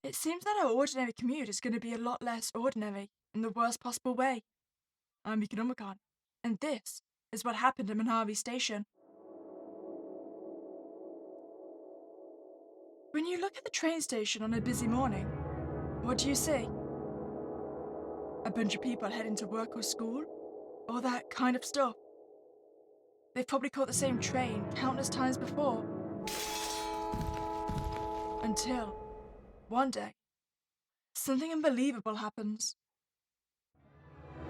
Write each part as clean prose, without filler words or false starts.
It seems that our ordinary commute is going to be a lot less ordinary in the worst possible way. I'm Meek, and this is what happened at Monari Station. When you look at the train station on a busy morning, what do you see? A bunch of people heading to work or school? All that kind of stuff. They've probably caught the same train countless times before. Until, one day, something unbelievable happens.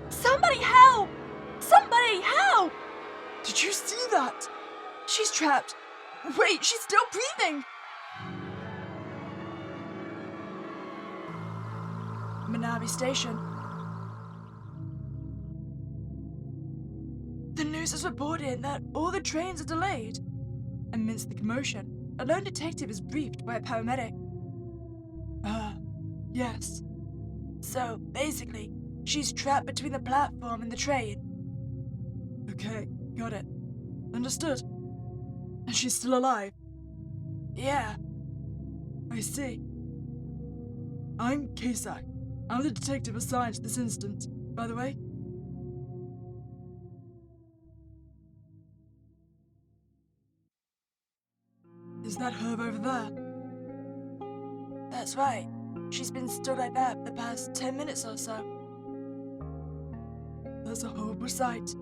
Somebody help! Somebody help! Did you see that? She's trapped. Wait, she's still breathing! Monari Station. The news is reporting that all the trains are delayed. Amidst the commotion, a lone detective is briefed by a paramedic. Yes. So, basically, she's trapped between the platform and the train. Okay, got it. Understood. And she's still alive? Yeah. I see. I'm Kasai. I'm the detective assigned to this instance, by the way. Is that her over there? That's right. She's been stood like that for the past 10 minutes or so. That's a horrible sight.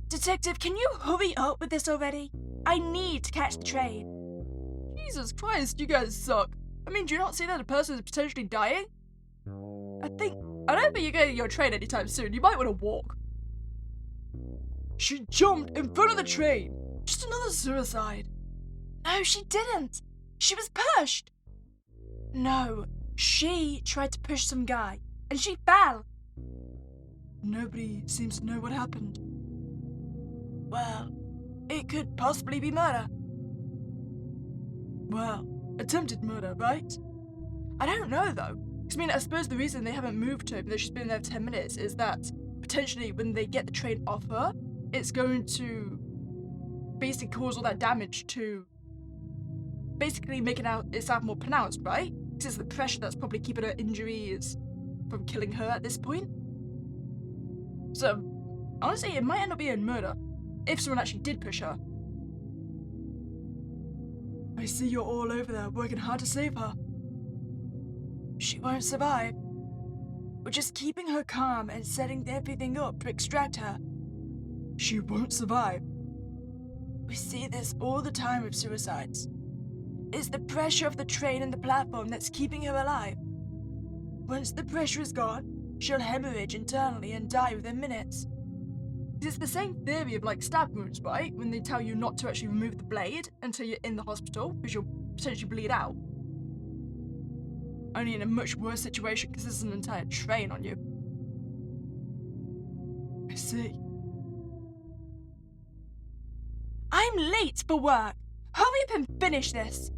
Detective, can you hurry up with this already? I need to catch the train. Jesus Christ, you guys suck. I mean, do you not see that a person is potentially dying? I don't think you're getting your train anytime soon. You might want to walk. She jumped in front of the train. Just another suicide. No, she didn't. She was pushed. No, she tried to push some guy, and she fell. Nobody seems to know what happened. Well, it could possibly be murder. Well, attempted murder, right? I don't know, though. I suppose the reason they haven't moved her, even though she's been there 10 minutes, is that potentially when they get the train off her, it's going to basically cause all that damage to basically make it sound more pronounced, right? Because it's the pressure that's probably keeping her injuries from killing her at this point. So, honestly, it might end up being murder, if someone actually did push her. I see you're all over there working hard to save her. She won't survive. We're just keeping her calm and setting everything up to extract her. She won't survive. We see this all the time with suicides. It's the pressure of the train and the platform that's keeping her alive. Once the pressure is gone, she'll hemorrhage internally and die within minutes. It's the same theory of like stab wounds, right? When they tell you not to actually remove the blade until you're in the hospital because you'll potentially bleed out. Only in a much worse situation because there's an entire train on you. I see. I'm late for work. Hurry up and finish this.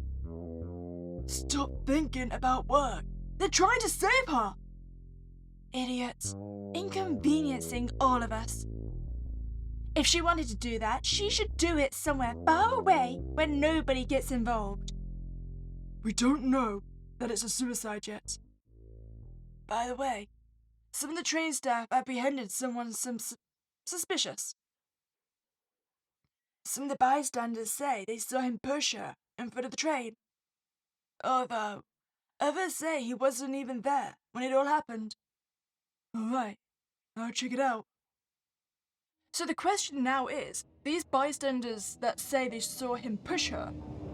Stop thinking about work. They're trying to save her. Idiots. Inconveniencing all of us. If she wanted to do that, she should do it somewhere far away where nobody gets involved. We don't know that it's a suicide yet. By the way, some of the train staff apprehended someone suspicious. Some of the bystanders say they saw him push her in front of the train. Although, others say he wasn't even there when it all happened. Alright, I'll check it out. So the question now is, these bystanders that say they saw him push her,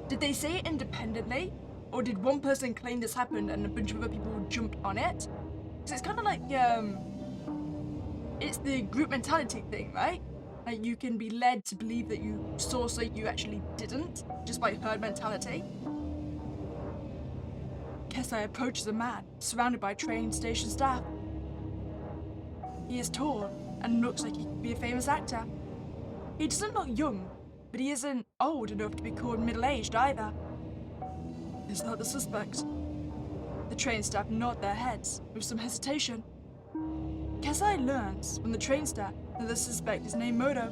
did they say it independently? Or did one person claim this happened and a bunch of other people jumped on it? Because it's kind of like, it's the group mentality thing, right? Like you can be led to believe that you saw something you actually didn't, just by herd mentality. Kesai approaches a man surrounded by train station staff. He is tall and looks like he could be a famous actor. He doesn't look young, but he isn't old enough to be called middle-aged either. Is that the suspect? The train staff nod their heads with some hesitation. Kesai learns from the train staff that the suspect is named Moto.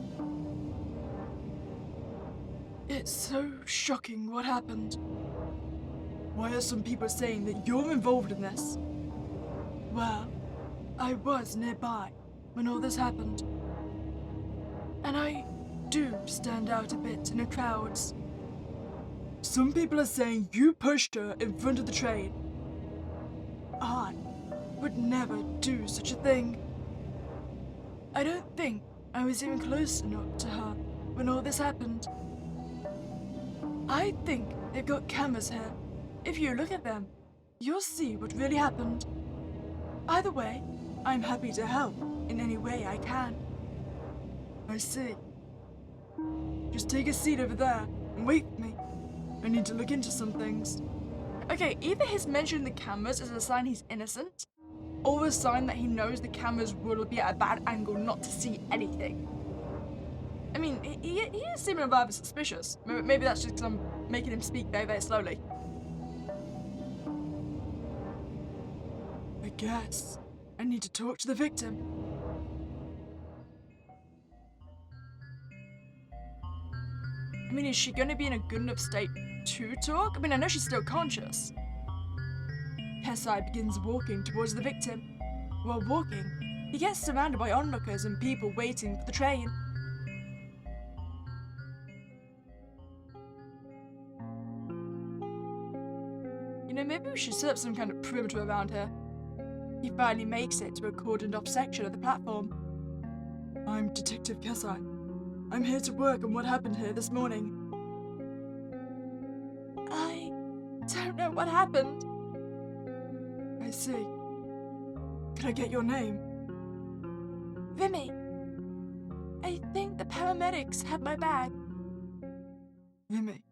It's so shocking what happened. Why are some people saying that you're involved in this? Well, I was nearby when all this happened. And I do stand out a bit in the crowds. Some people are saying you pushed her in front of the train. I would never do such a thing. I don't think I was even close enough to her when all this happened. I think they've got cameras here. If you look at them, you'll see what really happened. Either way, I'm happy to help in any way I can. I see. Just take a seat over there and wait for me. I need to look into some things. Okay, either his mention the cameras is a sign he's innocent, or a sign that he knows the cameras will be at a bad angle not to see anything. I mean, he is seeming rather suspicious. Maybe that's just because I'm making him speak very, very slowly. I guess I need to talk to the victim. I mean, is she going to be in a good enough state to talk? I mean, I know she's still conscious. Kesai begins walking towards the victim. While walking, he gets surrounded by onlookers and people waiting for the train. You know, maybe we should set up some kind of perimeter around here. He finally makes it to a cordoned off section of the platform. I'm Detective Kesai. I'm here to work on what happened here this morning. I don't know what happened. I see. Could I get your name? Vimy. I think the paramedics have my bag. Vimy,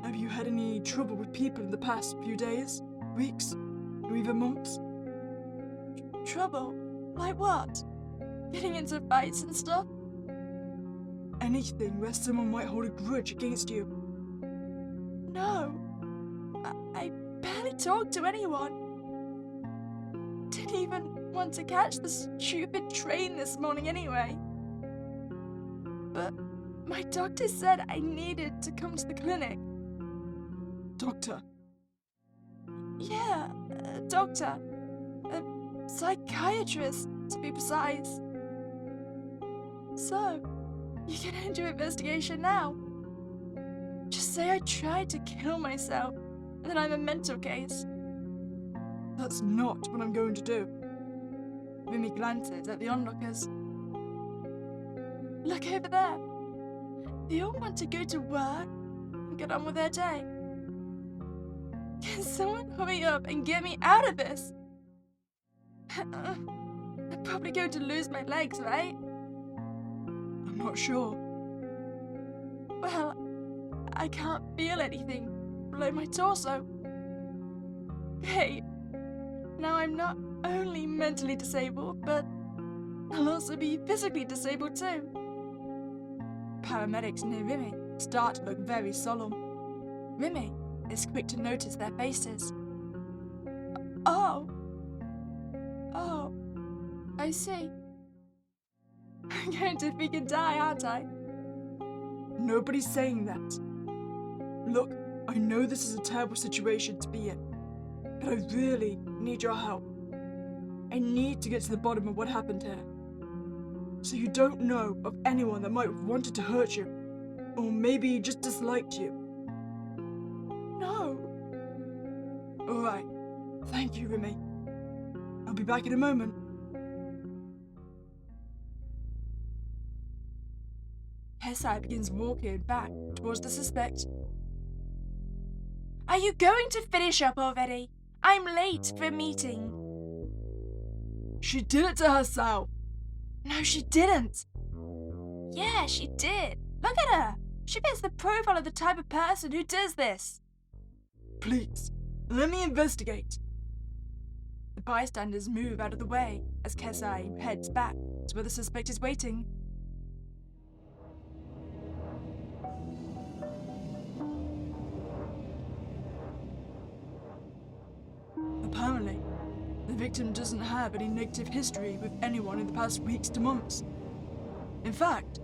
have you had any trouble with people in the past few days, weeks, or even months? Trouble? Like what? Getting into fights and stuff? Anything where someone might hold a grudge against you? No. I barely talked to anyone. Didn't even want to catch the stupid train this morning anyway. But my doctor said I needed to come to the clinic. Doctor? Yeah, a doctor. A psychiatrist, to be precise. So, you can end your investigation now. Just say I tried to kill myself, and that I'm a mental case. That's not what I'm going to do. Vimy glances at the onlookers. Look over there. They all want to go to work and get on with their day. Can someone hurry up and get me out of this? I'm probably going to lose my legs, right? I'm not sure. Well, I can't feel anything below my torso. Hey, now I'm not only mentally disabled, but I'll also be physically disabled too. Paramedics near Vimy start to look very solemn. Vimy is quick to notice their faces. Oh, I see. I'm going to freaking die, aren't I? Nobody's saying that. Look, I know this is a terrible situation to be in, but I really need your help. I need to get to the bottom of what happened here. So you don't know of anyone that might have wanted to hurt you, or maybe just disliked you. No. Alright, thank you, Vimy. I'll be back in a moment. Kesai begins walking back towards the suspect. Are you going to finish up already? I'm late for a meeting. She did it to herself. No, she didn't. Yeah, she did. Look at her. She fits the profile of the type of person who does this. Please, let me investigate. The bystanders move out of the way as Kesai heads back to where the suspect is waiting. Apparently, the victim doesn't have any negative history with anyone in the past weeks to months. In fact,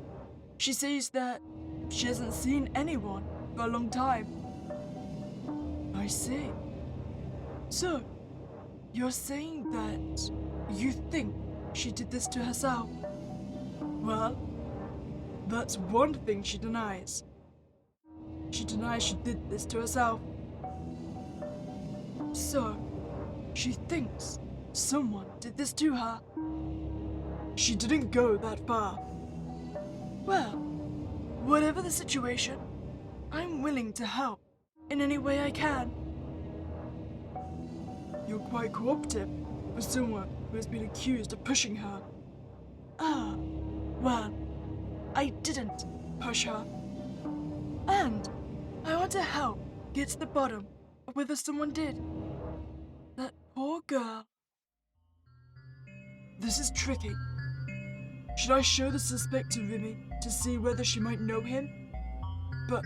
she says that she hasn't seen anyone for a long time. I see. So, you're saying that you think she did this to herself? Well, that's one thing she denies. She denies she did this to herself. So, she thinks someone did this to her. She didn't go that far. Well, whatever the situation, I'm willing to help in any way I can. You're quite cooperative for someone who has been accused of pushing her. Ah, well, I didn't push her. And I want to help get to the bottom of whether someone did. That poor girl. This is tricky. Should I show the suspect to Remy to see whether she might know him? But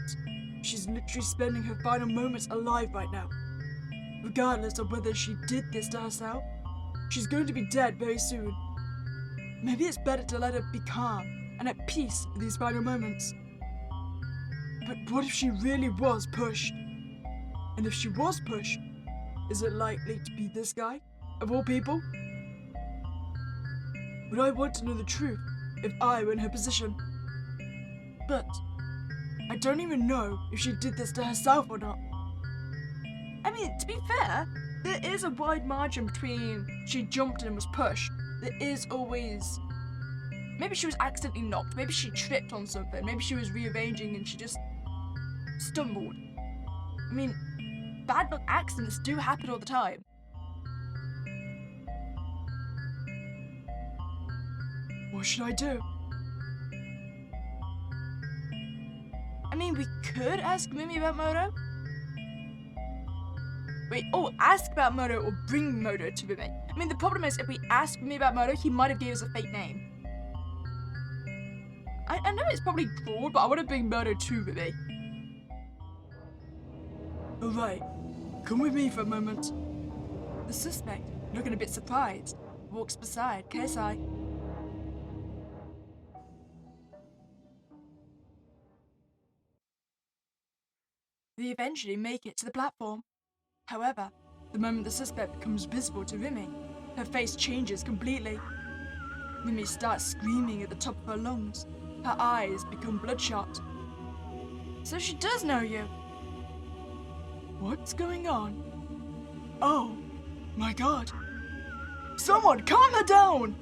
she's literally spending her final moments alive right now. Regardless of whether she did this to herself, she's going to be dead very soon. Maybe it's better to let her be calm and at peace for these final moments. But what if she really was pushed? And if she was pushed, is it likely to be this guy, of all people? Would I want to know the truth if I were in her position? But I don't even know if she did this to herself or not. I mean, to be fair, there is a wide margin between she jumped and was pushed. There is always... Maybe she was accidentally knocked, maybe she tripped on something, maybe she was rearranging and she just stumbled. I mean, bad luck accidents do happen all the time. What should I do? I mean, we could ask Mimi about Moto. Wait, ask about Moto or bring Moto to Mimi. I mean, the problem is, if we ask Mimi about Moto, he might have gave us a fake name. I know it's probably broad, but I want to bring Moto to Mimi. Alright, come with me for a moment. The suspect, looking a bit surprised, walks beside Kesai. They eventually make it to the platform. However, the moment the suspect becomes visible to Remy, her face changes completely. Remy starts screaming at the top of her lungs. Her eyes become bloodshot. So she does know you. What's going on? Oh, my God. Someone calm her down!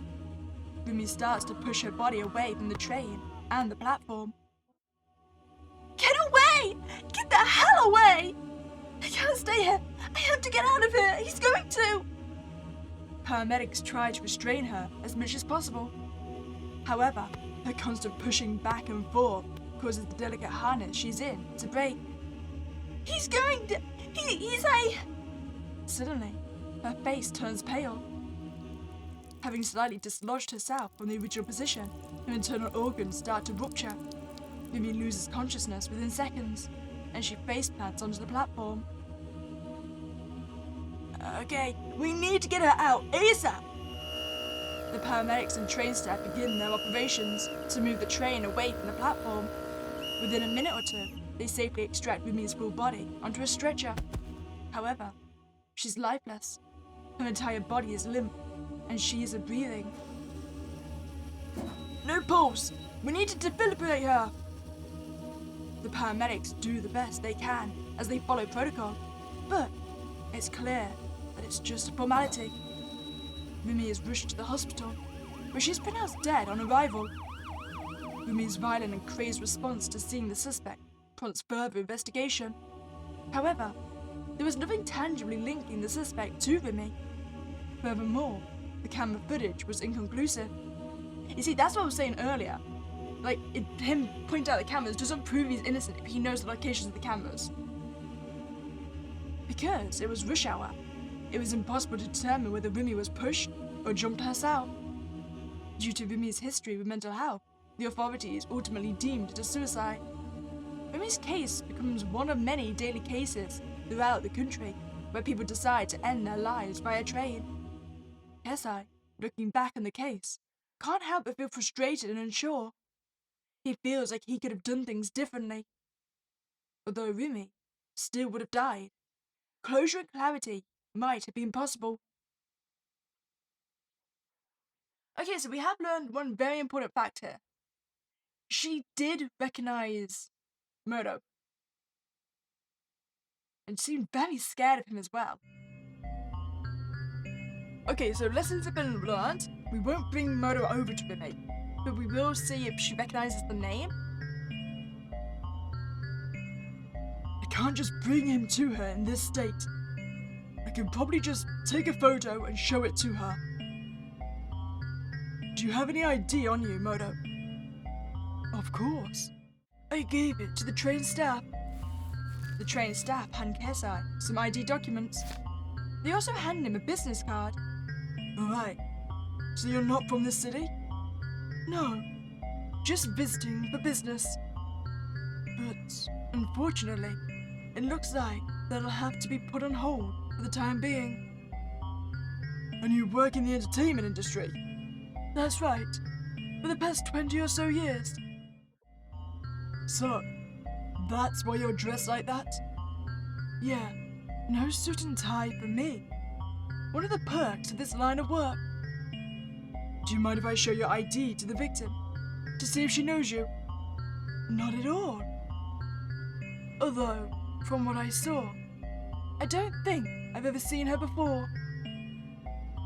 Remy starts to push her body away from the train and the platform. Get away! Get the hell away! I can't stay here. I have to get out of here. He's going to. Paramedics try to restrain her as much as possible. However, her constant pushing back and forth causes the delicate harness she's in to break. He's going to... He's a... Suddenly, her face turns pale. Having slightly dislodged herself from the original position, her internal organs start to rupture. Mimi loses consciousness within seconds, and she face plants onto the platform. Okay, we need to get her out ASAP! The paramedics and train staff begin their operations to move the train away from the platform. Within a minute or two, they safely extract Mimi's full body onto a stretcher. However, she's lifeless. Her entire body is limp, and she isn't breathing. No pulse! We need to defibrillate her! The paramedics do the best they can as they follow protocol, but it's clear that it's just a formality. Rumi is rushed to the hospital, where she's pronounced dead on arrival. Rumi's violent and crazed response to seeing the suspect prompts further investigation. However, there was nothing tangibly linking the suspect to Rumi. Furthermore, the camera footage was inconclusive. You see, that's what I was saying earlier. Like, him pointing out the cameras doesn't prove he's innocent if he knows the locations of the cameras. Because it was rush hour, it was impossible to determine whether Rumi was pushed or jumped herself. Due to Rumi's history with mental health, the authorities ultimately deemed it a suicide. Rumi's case becomes one of many daily cases throughout the country where people decide to end their lives via train. Kesai, looking back on the case, can't help but feel frustrated and unsure. He feels like he could have done things differently. Although Rumi still would have died closure and clarity might have been possible. Okay, so we have learned one very important fact here. She did recognize Murdo. And seemed very scared of him as well. Okay, so lessons have been learned. We won't bring Murdo over to Vivi, but we will see if she recognizes the name. I can't just bring him to her in this state. I can probably just take a photo and show it to her. Do you have any ID on you, Murdo? Of course. I gave it to the train staff. The train staff hand Kesai some ID documents. They also hand him a business card. Alright, so you're not from this city? No, just visiting for business. But unfortunately, it looks like that'll have to be put on hold for the time being. And you work in the entertainment industry? That's right, for the past 20 or so years. So, that's why you're dressed like that? Yeah, no suit and tie for me. One of the perks of this line of work. Do you mind if I show your ID to the victim? To see if she knows you? Not at all. Although, from what I saw, I don't think I've ever seen her before.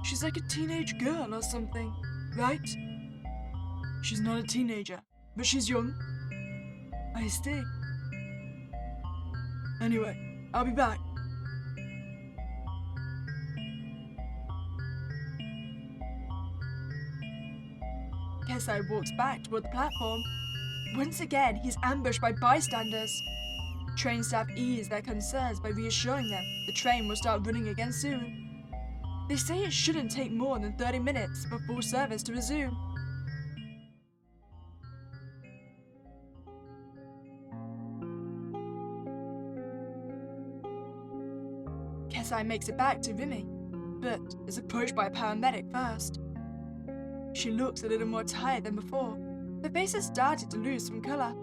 She's like a teenage girl or something, right? She's not a teenager, but she's young. I see. Anyway, I'll be back. Kesai walks back toward the platform. Once again, he's ambushed by bystanders. Train staff ease their concerns by reassuring them the train will start running again soon. They say it shouldn't take more than 30 minutes for full service to resume. Kesai makes it back to Rimi, but is approached by a paramedic first. She looks a little more tired than before. Her face has started to lose some colour.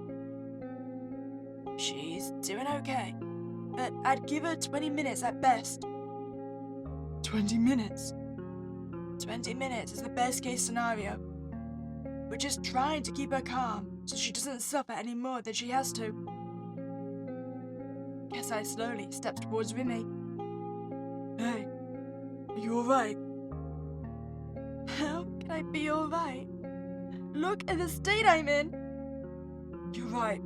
She's doing okay, but I'd give her 20 minutes at best. 20 minutes? 20 minutes is the best case scenario. We're just trying to keep her calm so she doesn't suffer any more than she has to. Kesai slowly steps towards Rimi. Hey, are you alright? How can I be alright? Look at the state I'm in! You're right.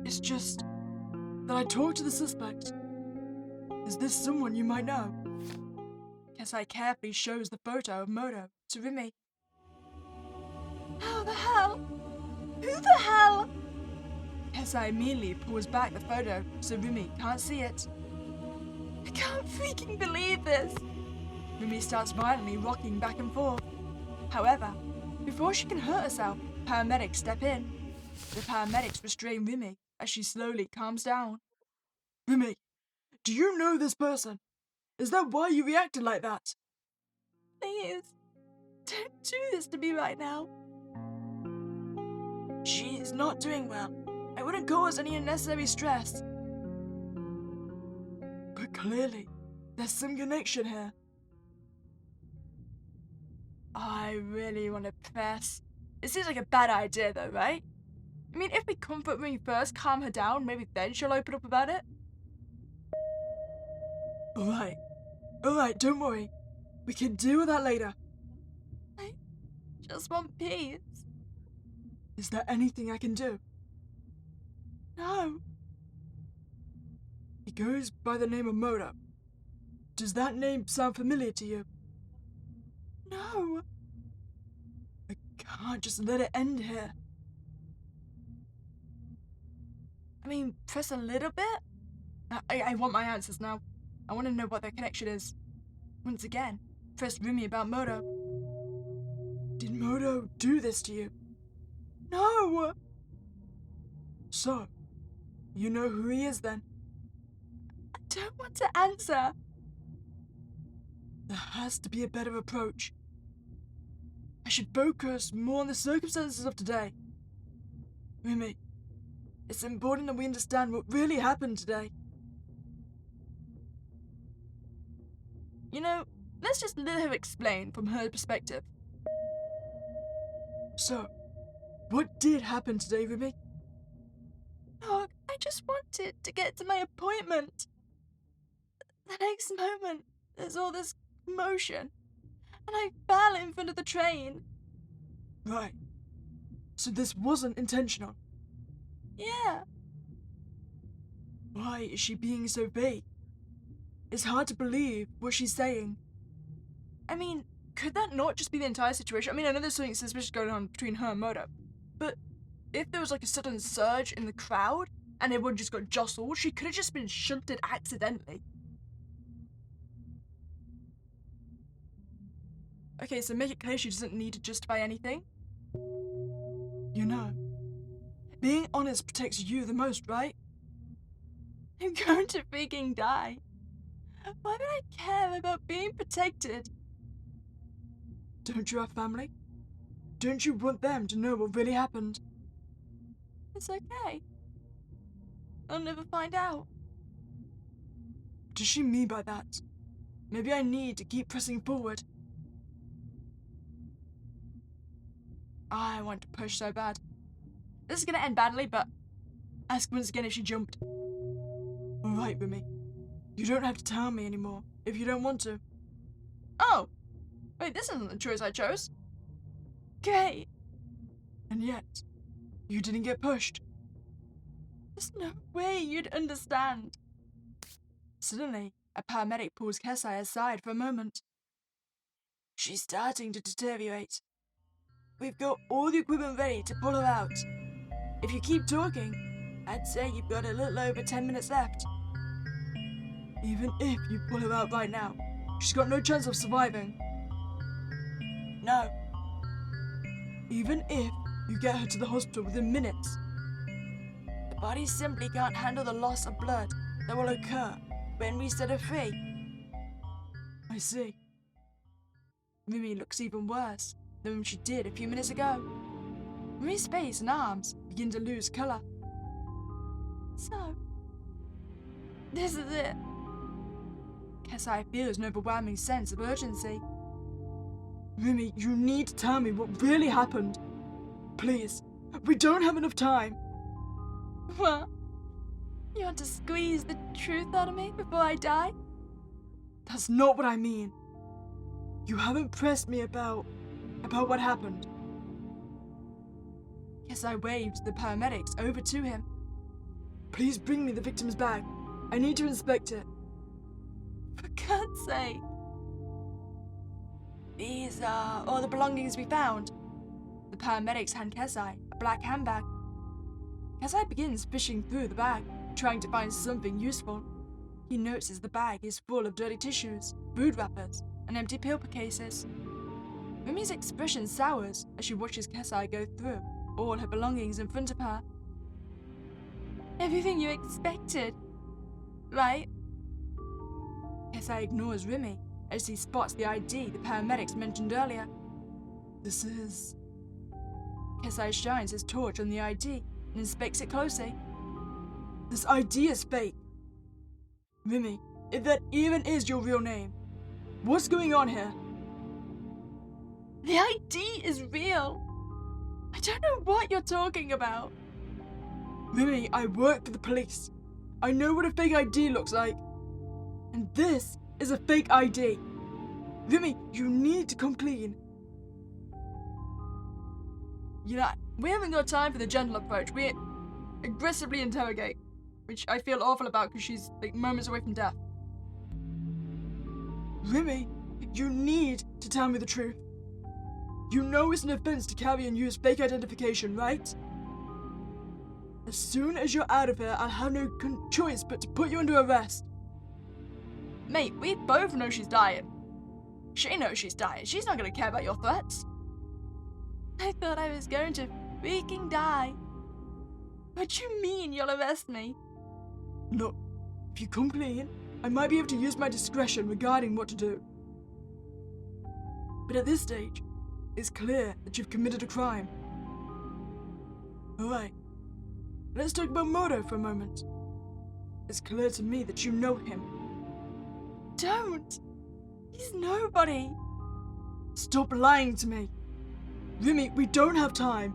It's just that I talked to the suspect. Is this someone you might know? Kesai carefully shows the photo of Moto to Rimi. How the hell? Who the hell? Kesai immediately pulls back the photo so Rimi can't see it. I can't freaking believe this! Rimi starts violently rocking back and forth. However, before she can hurt herself, paramedics step in. The paramedics restrain Rimi as she slowly calms down. Rimi, do you know this person? Is that why you reacted like that? Please, don't do this to me right now. She's not doing well. I wouldn't cause any unnecessary stress. But clearly, there's some connection here. I really want to press. It seems like a bad idea though, right? I mean, if we comfort Rimi first, calm her down, maybe then she'll open up about it. Alright, don't worry. We can deal with that later. I just want peace. Is there anything I can do? No. He goes by the name of Moto. Does that name sound familiar to you? No. I can't just let it end here. I mean, press a little bit? I want my answers now. I want to know what their connection is. Once again, press Rimi about Moto. Did Moto do this to you? No! So, you know who he is then? I don't want to answer. There has to be a better approach. I should focus more on the circumstances of today. Rimi, it's important that we understand what really happened today. You know, let's just let her explain from her perspective. So, what did happen today, Ruby? Oh, I just wanted to get to my appointment. The next moment, there's all this commotion, and I fell in front of the train. Right. So this wasn't intentional? Yeah. Why is she being so vague? It's hard to believe what she's saying. I mean, could that not just be the entire situation? I mean, I know there's something suspicious going on between her and Moto, but if there was like a sudden surge in the crowd and everyone just got jostled, she could have just been shunted accidentally. Okay, so make it clear she doesn't need to justify anything. You know, being honest protects you the most, right? I'm going to freaking die. Why would I care about being protected? Don't you have family? Don't you want them to know what really happened? It's okay. I'll never find out. What does she mean by that? Maybe I need to keep pressing forward. I want to push so bad. This is gonna end badly, but ask once again if she jumped. Alright, Rumi. You don't have to tell me anymore if you don't want to. Oh! Wait, this isn't the choice I chose. Great. And yet, you didn't get pushed. There's no way you'd understand. Suddenly, a paramedic pulls Kesai aside for a moment. She's starting to deteriorate. We've got all the equipment ready to pull her out. If you keep talking, I'd say you've got a little over 10 minutes left. Even if you pull her out right now, she's got no chance of surviving. No. Even if you get her to the hospital within minutes, the body simply can't handle the loss of blood that will occur when we set her free. I see. Rumi looks even worse than she did a few minutes ago. Rumi's face and arms begin to lose colour. So, this is it. Kesai feels an overwhelming sense of urgency. Rumi, you need to tell me what really happened. Please, we don't have enough time. What? You want to squeeze the truth out of me before I die? That's not what I mean. You haven't pressed me about what happened. Kesai waves the paramedics over to him. Please bring me the victim's bag. I need to inspect it. For God's sake. These are all the belongings we found. The paramedics hand Kesai a black handbag. Kesai begins fishing through the bag, trying to find something useful. He notices the bag is full of dirty tissues, food wrappers, and empty pill cases. Rumi's expression sours as she watches Kesai go through all her belongings in front of her. Everything you expected, right? Kesai ignores Rumi as he spots the ID the paramedics mentioned earlier. This is... Kesai shines his torch on the ID and inspects it closely. This ID is fake. Rumi, if that even is your real name, what's going on here? The ID is real. I don't know what you're talking about. Rumi, I work for the police. I know what a fake ID looks like. And this is a fake ID. Rumi, you need to come clean. You know, we haven't got time for the gentle approach. We aggressively interrogate, which I feel awful about because she's like moments away from death. Rumi, you need to tell me the truth. You know it's an offense to carry and use fake identification, right? As soon as you're out of here, I'll have no choice but to put you under arrest. Mate, we both know she's dying. She knows she's dying. She's not going to care about your threats. I thought I was going to freaking die. What do you mean you'll arrest me? Look, if you come clean, I might be able to use my discretion regarding what to do. But at this stage, it's clear that you've committed a crime. Alright, let's talk about Moto for a moment. It's clear to me that you know him. Don't! He's nobody. Stop lying to me. Remy, we don't have time.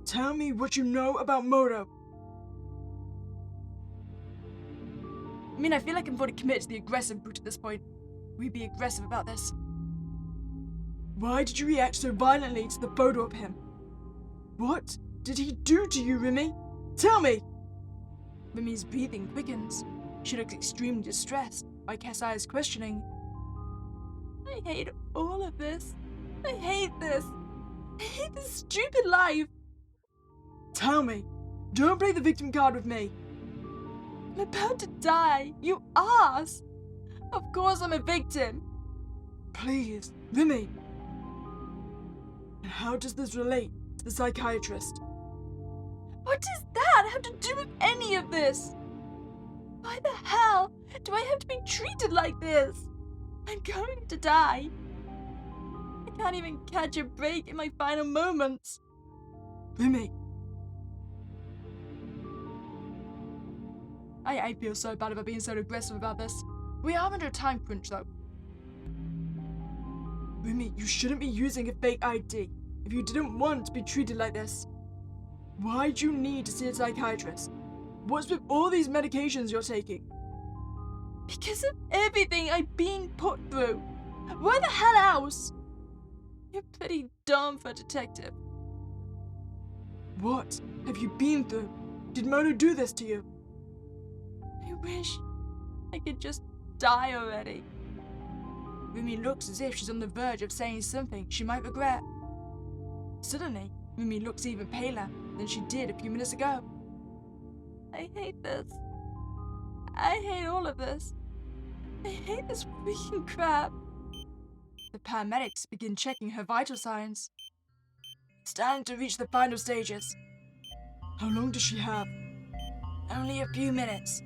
Tell me what you know about Moto. I mean, I feel like I'm fully committed to the aggressive route at this point. We'd be aggressive about this. Why did you react so violently to the photo of him? What did he do to you, Remy? Tell me! Remy's breathing quickens. She looks extremely distressed by Kesai's questioning. I hate all of this. I hate this. I hate this stupid life. Tell me. Don't play the victim card with me. I'm about to die, you ass! Of course I'm a victim. Please, Remy. And how does this relate to the psychiatrist? What does that have to do with any of this? Why the hell do I have to be treated like this? I'm going to die. I can't even catch a break in my final moments. Remy. I feel so bad about being so aggressive about this. We are under a time crunch, though. Remy, you shouldn't be using a fake ID if you didn't want to be treated like this. Why do you need to see a psychiatrist? What's with all these medications you're taking? Because of everything I've been put through. Why the hell else? You're pretty dumb for a detective. What have you been through? Did Moto do this to you? I wish I could just die already. Remy looks as if she's on the verge of saying something she might regret. Suddenly, Remy looks even paler than she did a few minutes ago. I hate this. I hate all of this. I hate this freaking crap. The paramedics begin checking her vital signs. Starting to reach the final stages. How long does she have? Only a few minutes.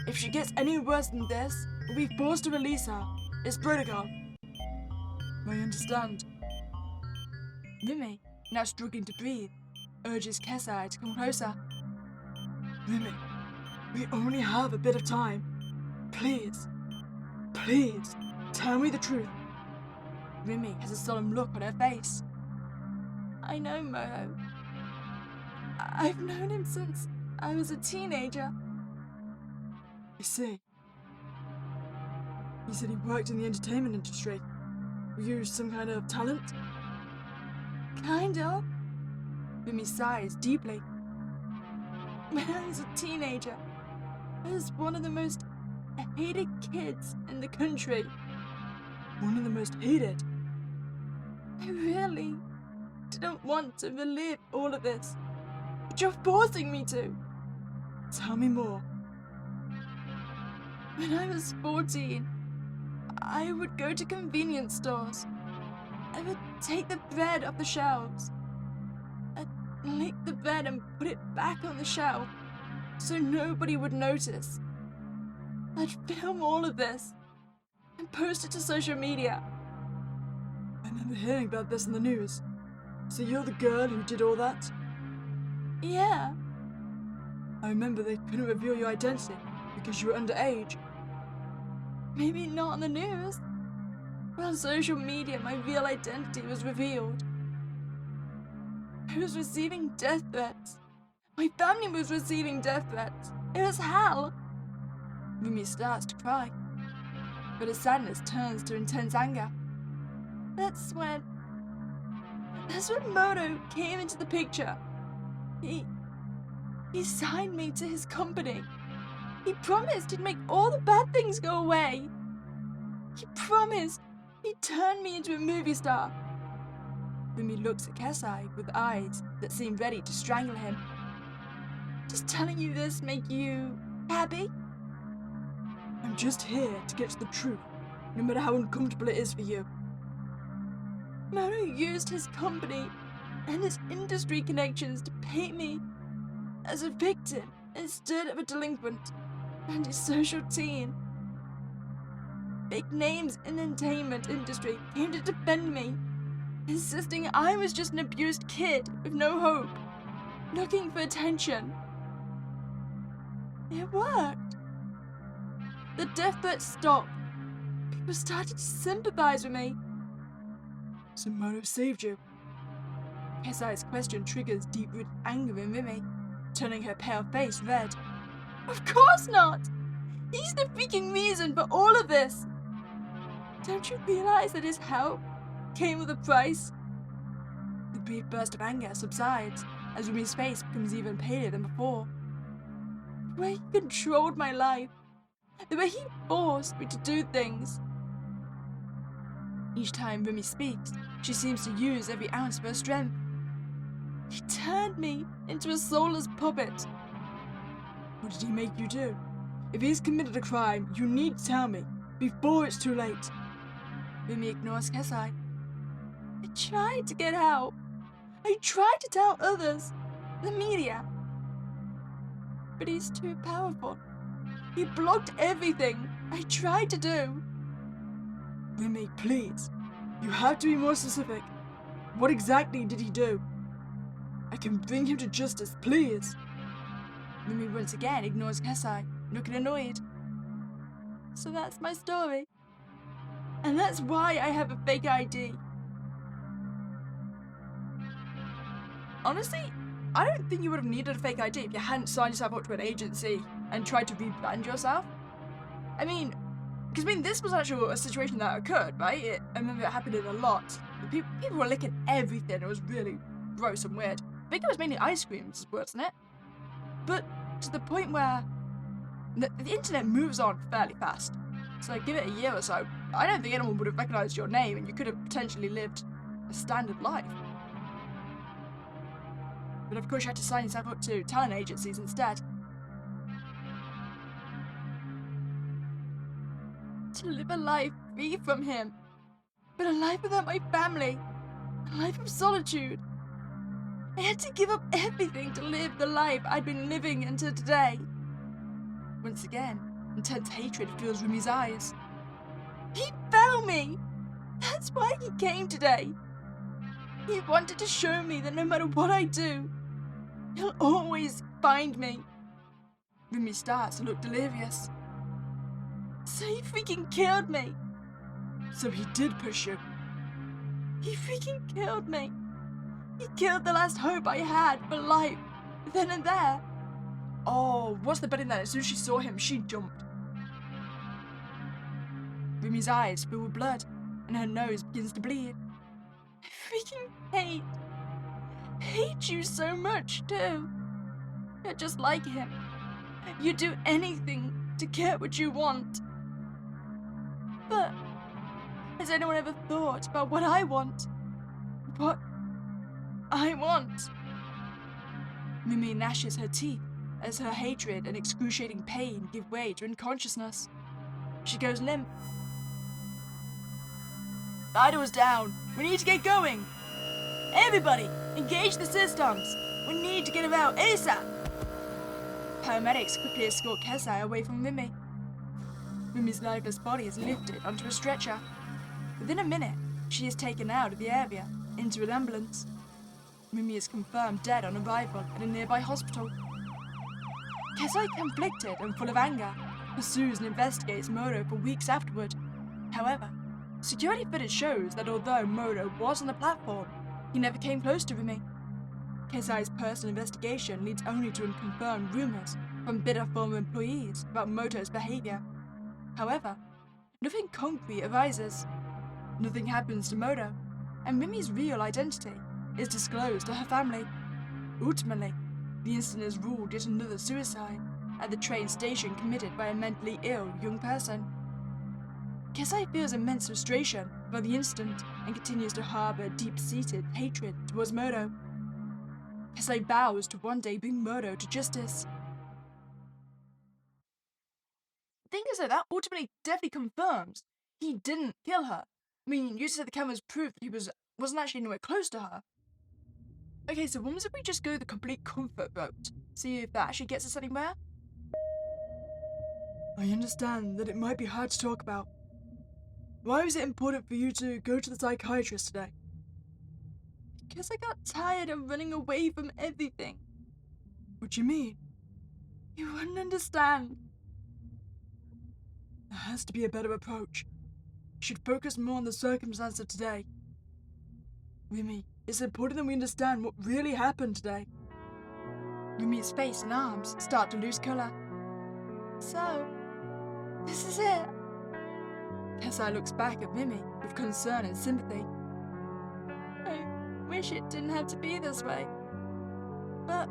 If she gets any worse than this, we'll be forced to release her. It's protocol. I understand. Remy, now struggling to breathe, urges Kesai to come closer. Remy, we only have a bit of time. Please, please, tell me the truth. Remy has a solemn look on her face. I know Moto. I've known him since I was a teenager. I see. He said he worked in the entertainment industry. Were you some kind of talent? Kind of. Remy sighs deeply. When I was a teenager, I was one of the most hated kids in the country. One of the most hated? I really didn't want to relive all of this, but you're forcing me to. Tell me more. When I was 14, I would go to convenience stores. I would take the bread off the shelves. I'd lick the bread and put it back on the shelf so nobody would notice. I'd film all of this and post it to social media. I remember hearing about this in the news. So you're the girl who did all that? Yeah. I remember they couldn't reveal your identity because you were underage. Maybe not on the news, but on social media my real identity was revealed. I was receiving death threats. My family was receiving death threats. It was hell. Remy starts to cry, but her sadness turns to intense anger. That's when Moto came into the picture. He signed me to his company. He promised he'd make all the bad things go away. He promised he'd turn me into a movie star. Remy looks at Kesai with eyes that seem ready to strangle him. Does telling you this make you happy? I'm just here to get to the truth, no matter how uncomfortable it is for you. Moto used his company and his industry connections to paint me as a victim instead of a delinquent and a social teen. Big names in the entertainment industry came to defend me, insisting I was just an abused kid with no hope, looking for attention. It worked. The death threats stopped. who started to sympathize with me. So Moto saved you. Kesai's question triggers deep-rooted anger in Mimi, turning her pale face red. Of course not! He's the freaking reason for all of this! Don't you realize that his help came with a price? The brief burst of anger subsides as Rumi's face becomes even paler than before. The way he controlled my life, the way he forced me to do things. Each time Rumi speaks, she seems to use every ounce of her strength. He turned me into a soulless puppet. What did he make you do? If he's committed a crime, you need to tell me, before it's too late. Rumi ignores Kesai. I tried to get help. I tried to tell others, the media. But he's too powerful. He blocked everything I tried to do. Rumi, please. You have to be more specific. What exactly did he do? I can bring him to justice, please. Rumi once again ignores Kesai, looking annoyed. So that's my story. And that's why I have a fake ID. Honestly, I don't think you would have needed a fake ID if you hadn't signed yourself up to an agency and tried to rebrand yourself. I mean, because this was actually a situation that occurred, right? I remember it happening a lot. People were licking everything. It was really gross and weird. I think it was mainly ice creams, wasn't it? But to the point where the internet moves on fairly fast. So give it a year or so, I don't think anyone would have recognized your name and you could have potentially lived a standard life. But of course you had to sign yourself up to talent agencies instead. To live a life free from him. But a life without my family. A life of solitude. I had to give up everything to live the life I'd been living until today. Once again, intense hatred fills Rumi's eyes. He found me! That's why he came today. He wanted to show me that no matter what I do, he'll always find me. Rumi starts to look delirious. So he freaking killed me. So he did push you. He freaking killed me. He killed the last hope I had for life, then and there. Oh, what's the betting that as soon as she saw him, she jumped? Rumi's eyes fill with blood, and her nose begins to bleed. I freaking hate you so much, too. You're just like him. You do anything to get what you want. But has anyone ever thought about what I want? What I want? Rumi gnashes her teeth as her hatred and excruciating pain give way to unconsciousness. She goes limp. Vitals down. We need to get going. Everybody, engage the systems. We need to get him out ASAP. Paramedics quickly escort Kesai away from Rumi. Rumi's lifeless body is lifted onto a stretcher. Within a minute, she is taken out of the area into an ambulance. Rumi is confirmed dead on arrival at a nearby hospital. Kesai, conflicted and full of anger, pursues and investigates Moto for weeks afterward. However, security footage shows that although Moto was on the platform, he never came close to Rumi. Kesai's personal investigation leads only to unconfirmed rumors from bitter former employees about Moto's behavior. However, nothing concrete arises. Nothing happens to Moto, and Rumi's real identity is disclosed to her family. Ultimately, the incident is ruled yet another suicide at the train station committed by a mentally ill young person. Kesai feels immense frustration about the incident and continues to harbor deep-seated hatred towards Moto. Kesai vows to one day bring Moto to justice. The thing is that ultimately definitely confirms he didn't kill her. I mean, you said the camera's proof that he wasn't actually anywhere close to her. Okay, so when was it we just go the complete comfort route? See if that actually gets us anywhere? I understand that it might be hard to talk about. Why was it important for you to go to the psychiatrist today? Because I got tired of running away from everything. What do you mean? You wouldn't understand. There has to be a better approach. should focus more on the circumstance of today. Remy, it's important that we understand what really happened today. Remy's face and arms start to lose colour. So, this is it. Kesai looks back at Remy with concern and sympathy. I wish it didn't have to be this way. But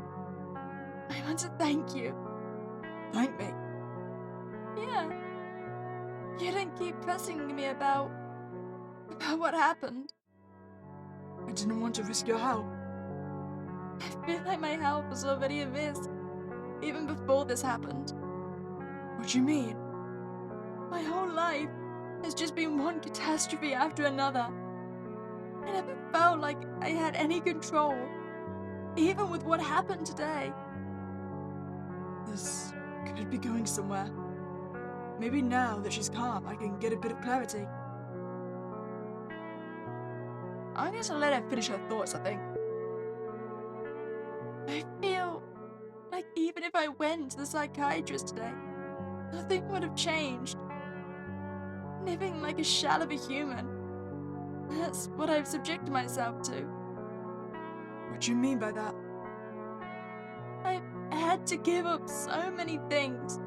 I want to thank you. Thank me? Yeah. You didn't keep pressing me about what happened. I didn't want to risk your help. I feel like my help was already a risk, even before this happened. What do you mean? My whole life has just been one catastrophe after another. I never felt like I had any control, even with what happened today. This could be going somewhere. Maybe now that she's calm, I can get a bit of clarity. I'm going to let her finish her thoughts, I think. I feel like even if I went to the psychiatrist today, nothing would have changed. Living like a shell of a human. That's what I've subjected myself to. What do you mean by that? I've had to give up so many things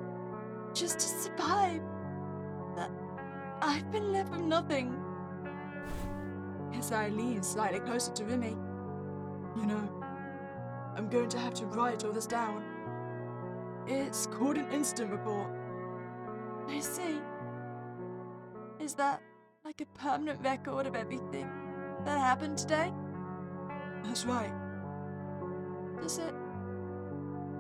just to survive. That I've been left with nothing. Kesai leans slightly closer to Remy. You know, I'm going to have to write all this down. It's called an incident report. I see. Is that like a permanent record of everything that happened today? That's right. Does it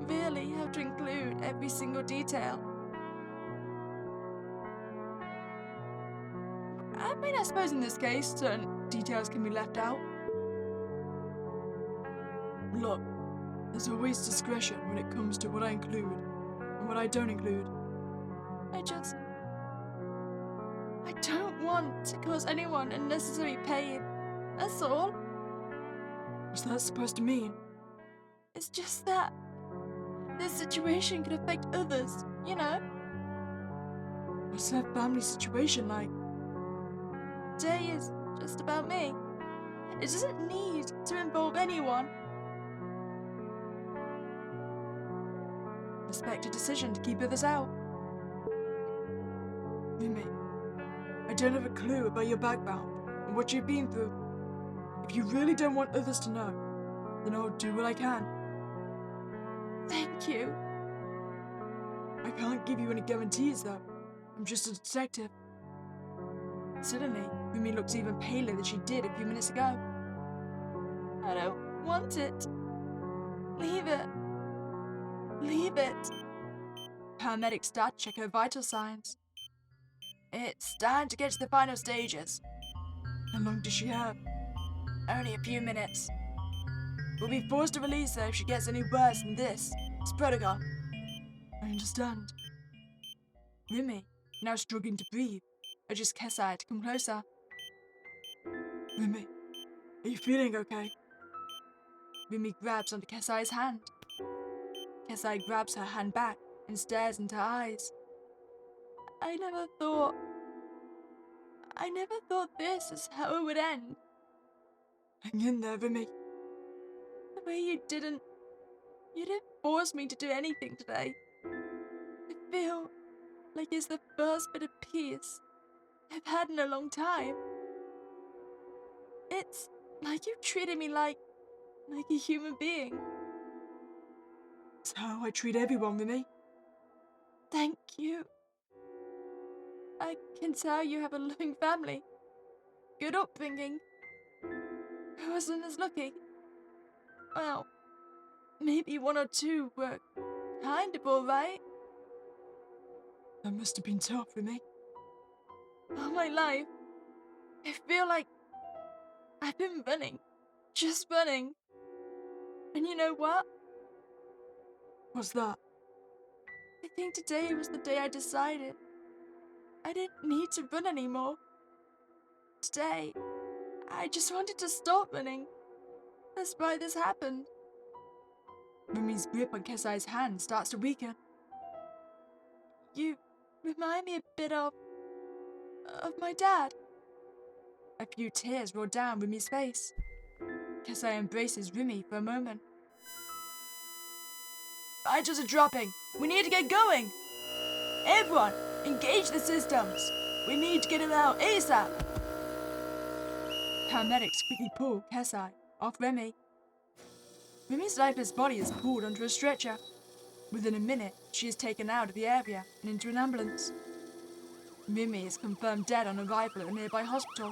really have to include every single detail? I mean, I suppose in this case, certain details can be left out. Look, there's always discretion when it comes to what I include and what I don't include. I don't want to cause anyone unnecessary pain. That's all. What's that supposed to mean? It's just that this situation could affect others, you know? What's that family situation like? Today is just about me. It doesn't need to involve anyone. Respect a decision to keep others out. Remy, I don't have a clue about your background and what you've been through. If you really don't want others to know, then I'll do what I can. Thank you. I can't give you any guarantees, though. I'm just a detective. Suddenly, Remy looks even paler than she did a few minutes ago. I don't want it. Leave it. Leave it. Paramedics start to check her vital signs. It's time to get to the final stages. How long does she have? Only a few minutes. We'll be forced to release her if she gets any worse than this. It's protocol. I understand. Remy, now struggling to breathe, urges Kesai to come closer. Remy, are you feeling okay? Remy grabs onto Kesai's hand. Kesai grabs her hand back and stares into her eyes. I never thought this is how it would end. Hang in there, Remy. The way you didn't force me to do anything today. I feel like it's the first bit of peace I've had in a long time. It's like you treated me like a human being. It's how I treat everyone, Remy. Thank you. I can tell you have a loving family. Good upbringing. I wasn't as lucky. Well, maybe one or two were kind of alright. That must have been tough, Remy. All my life, I feel like I've been running. Just running. And you know what? What's that? I think today was the day I decided I didn't need to run anymore. Today, I just wanted to stop running. That's why this happened. Remy's grip on Kesai's hand starts to weaken. You remind me a bit of of my dad. A few tears roll down Rimi's face. Kesai embraces Rimi for a moment. Vitals are dropping. We need to get going. Everyone, engage the systems. We need to get him out ASAP. Paramedics quickly pull Kesai off Remi. Rimi's lifeless body is pulled onto a stretcher. Within a minute, she is taken out of the area and into an ambulance. Rimi is confirmed dead on arrival at a nearby hospital.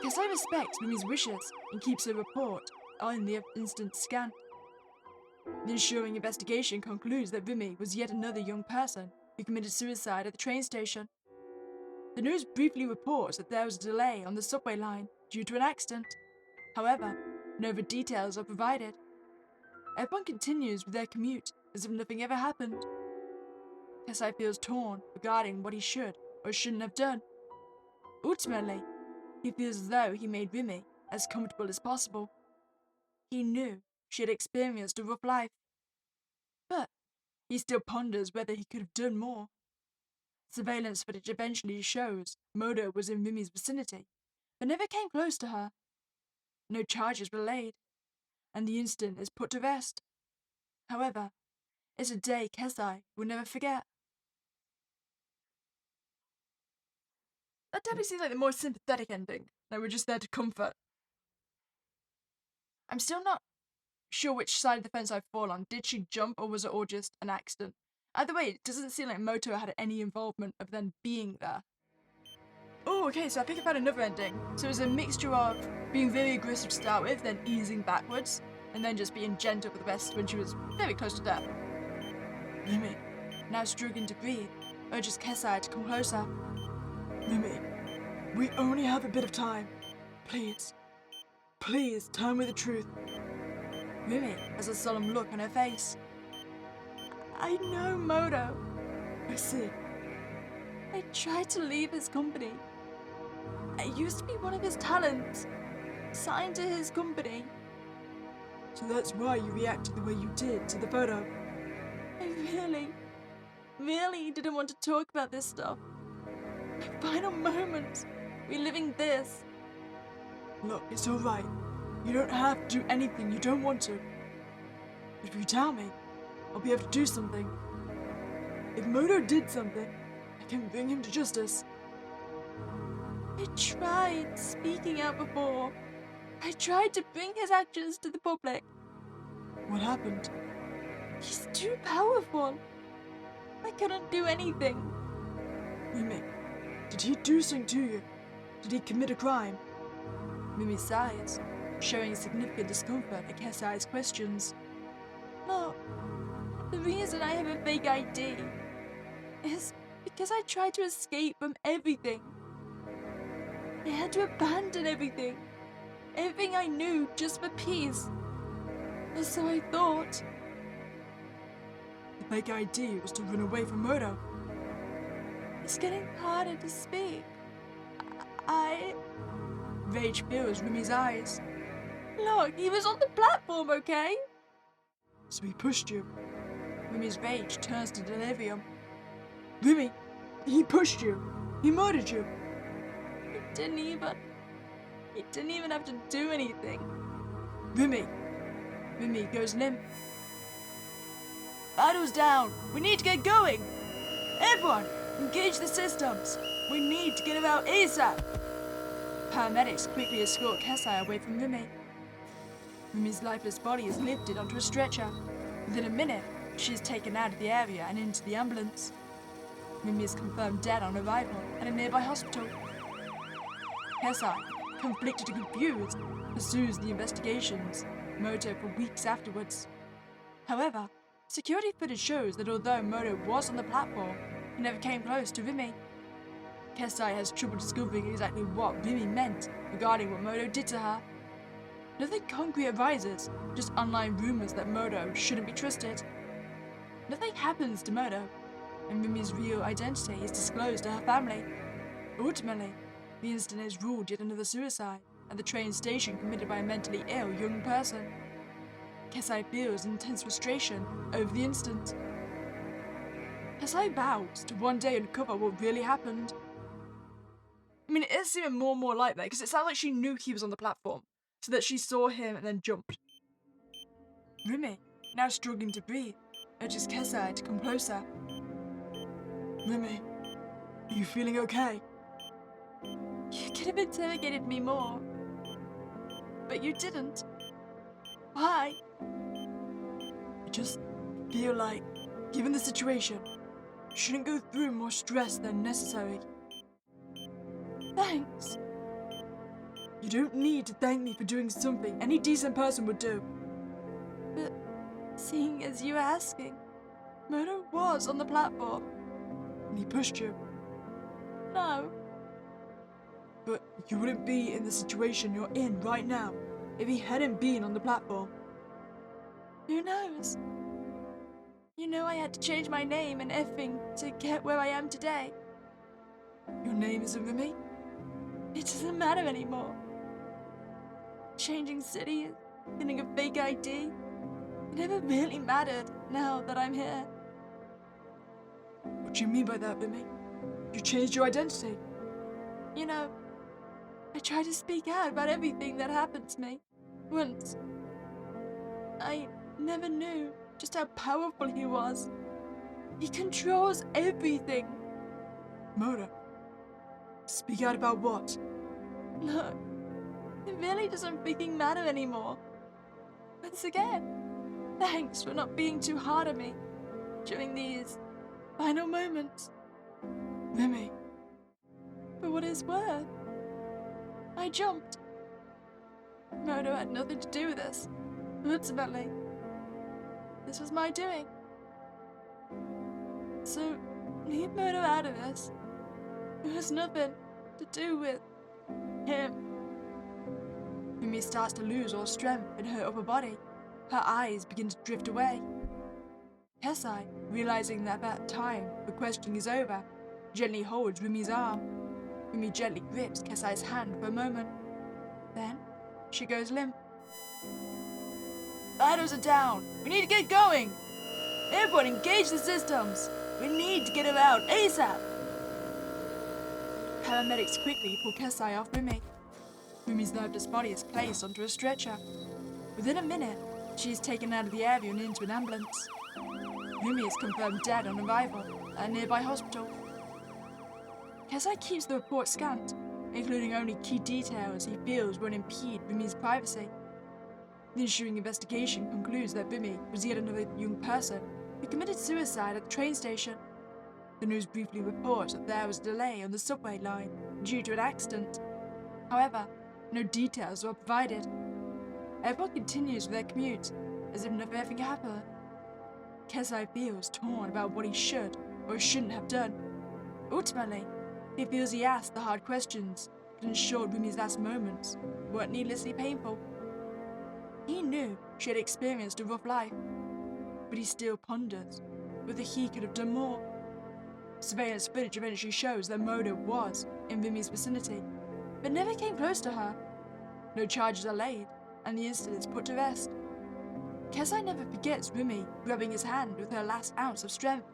Kesai respects Rimi's wishes and keeps her report on the instant scan. The ensuing investigation concludes that Rimi was yet another young person who committed suicide at the train station. The news briefly reports that there was a delay on the subway line due to an accident. However, no other details are provided. Everyone continues with their commute as if nothing ever happened. Kesai feels torn regarding what he should or shouldn't have done. Ultimately, he feels as though he made Rimi as comfortable as possible. He knew she had experienced a rough life, but he still ponders whether he could have done more. Surveillance footage eventually shows Modo was in Rimi's vicinity, but never came close to her. No charges were laid, and the incident is put to rest. However, it's a day Kesai will never forget. That definitely seems like the more sympathetic ending. Like we're just there to comfort. I'm still not sure which side of the fence I fall on. Did she jump or was it all just an accident? Either way, it doesn't seem like Moto had any involvement of them being there. Oh, okay, so I think I found another ending. So it was a mixture of being very aggressive to start with, then easing backwards, and then just being gentle with the rest when she was very close to death. Rimi, now struggling to breathe, urges Kesai to come closer. Rimi, we only have a bit of time. Please, please tell me the truth. Rimi has a solemn look on her face. I know Moto. I see. I tried to leave his company. I used to be one of his talents, signed to his company. So that's why you reacted the way you did to the photo? I really didn't want to talk about this stuff. My final moments, reliving this. Look, it's alright. You don't have to do anything you don't want to. If you tell me, I'll be able to do something. If Moto did something, I can bring him to justice. I tried speaking out before. I tried to bring his actions to the public. What happened? He's too powerful. I couldn't do anything. Rimi, did he do something to you? Did he commit a crime? Rimi sighs, showing significant discomfort at Kesai's questions. Look, the reason I have a fake ID is because I tried to escape from everything. I had to abandon everything I knew just for peace. Or so I thought. The fake ID was to run away from Moto. It's getting harder to speak. Rage fills Rimi's eyes. Look, he was on the platform, okay? So he pushed you. Rimi's rage turns to delirium. Rimi, he pushed you. He murdered you. He didn't even have to do anything. Rimi goes limp. Vitals down. We need to get going. Everyone, engage the systems. We need to get him out ASAP. Paramedics quickly escort Kesai away from Rimi. Rimi's lifeless body is lifted onto a stretcher. Within a minute, she is taken out of the area and into the ambulance. Rimi is confirmed dead on arrival at a nearby hospital. Kesai, conflicted and confused, pursues the investigations, Moto for weeks afterwards. However, security footage shows that although Moto was on the platform, he never came close to Rimi. Kesai has trouble discovering exactly what Rimi meant regarding what Moto did to her. Nothing concrete arises, just online rumors that Moto shouldn't be trusted. Nothing happens to Moto, and Rimi's real identity is disclosed to her family. Ultimately, the incident is ruled yet another suicide at the train station committed by a mentally ill young person. Kesai feels intense frustration over the incident. Kesai vows to one day uncover what really happened. I mean, it is seeming more and more like that, because it sounds like she knew he was on the platform, so that she saw him and then jumped. Rumi, now struggling to breathe, urges Kesai to come closer. Rumi, are you feeling okay? You could have interrogated me more. But you didn't. Why? I just feel like, given the situation, you shouldn't go through more stress than necessary. Thanks. You don't need to thank me for doing something any decent person would do. But seeing as you were asking, Murder was on the platform. And he pushed you. No. But you wouldn't be in the situation you're in right now if he hadn't been on the platform. Who knows? You know I had to change my name and everything to get where I am today. Your name isn't Rumi? It doesn't matter anymore. Changing cities, getting a fake ID, it never really mattered now that I'm here. What do you mean by that, Rumi? You changed your identity? You know, I tried to speak out about everything that happened to me. Once. I never knew just how powerful he was. He controls everything. Murder. Speak out about what? Look, it really doesn't freaking matter anymore. Once again, thanks for not being too hard on me during these final moments. Rumi. For what it's worth, I jumped. Moto had nothing to do with this. Ultimately, this was my doing. So, leave Moto out of this. It has nothing to do with him. Rumi starts to lose all strength in her upper body. Her eyes begin to drift away. Kesai, realizing that time the questioning is over, gently holds Rumi's arm. Rumi gently grips Kesai's hand for a moment. Then, she goes limp. Vitals are down. We need to get going. Everyone engage the systems. We need to get her out ASAP. Paramedics quickly pull Kesai off Rumi. Rumi's lifeless body is placed onto a stretcher. Within a minute, she is taken out of the area and into an ambulance. Rumi is confirmed dead on arrival at a nearby hospital. Kesai keeps the report scant, including only key details he feels won't impede Rumi's privacy. The ensuing investigation concludes that Rumi was yet another young person who committed suicide at the train station. The news briefly reports that there was a delay on the subway line due to an accident. However, no details were provided. Everyone continues with their commute, as if nothing happened. Kesai feels torn about what he should or shouldn't have done. Ultimately, he feels he asked the hard questions that ensured Rumi's last moments weren't needlessly painful. He knew she had experienced a rough life, but he still ponders whether he could have done more. Surveillance footage eventually shows that Moda was in Rumi's vicinity, but never came close to her. No charges are laid, and the incident is put to rest. Kesai never forgets Rumi grabbing his hand with her last ounce of strength.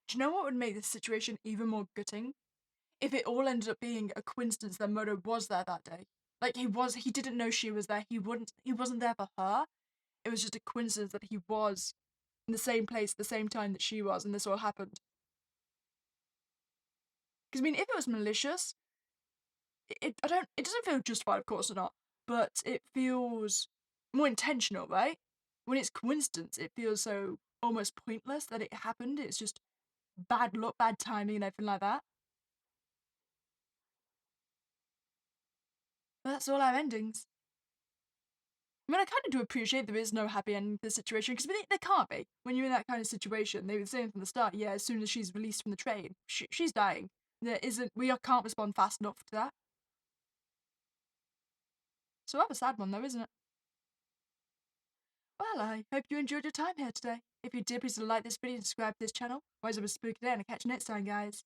Do you know what would make this situation even more gutting? If it all ended up being a coincidence that Moda was there that day. Like he didn't know she was there, he wasn't there for her. It was just a coincidence that he was in the same place at the same time that she was, and this all happened. Because I mean, if it was malicious, it doesn't feel justified, of course or not, but it feels more intentional, right? When it's coincidence, it feels so almost pointless that it happened. It's just bad luck, bad timing, and everything like that. But that's all our endings. I mean, I kind of do appreciate there is no happy ending to the situation, because I mean, there can't be. When you're in that kind of situation, they were saying from the start, yeah, as soon as she's released from the train, she's dying. We can't respond fast enough to that. So rather sad one though, isn't it? Well, I hope you enjoyed your time here today. If you did, please like this video and subscribe to this channel. Otherwise, I will spook today and I'll catch you next time, guys.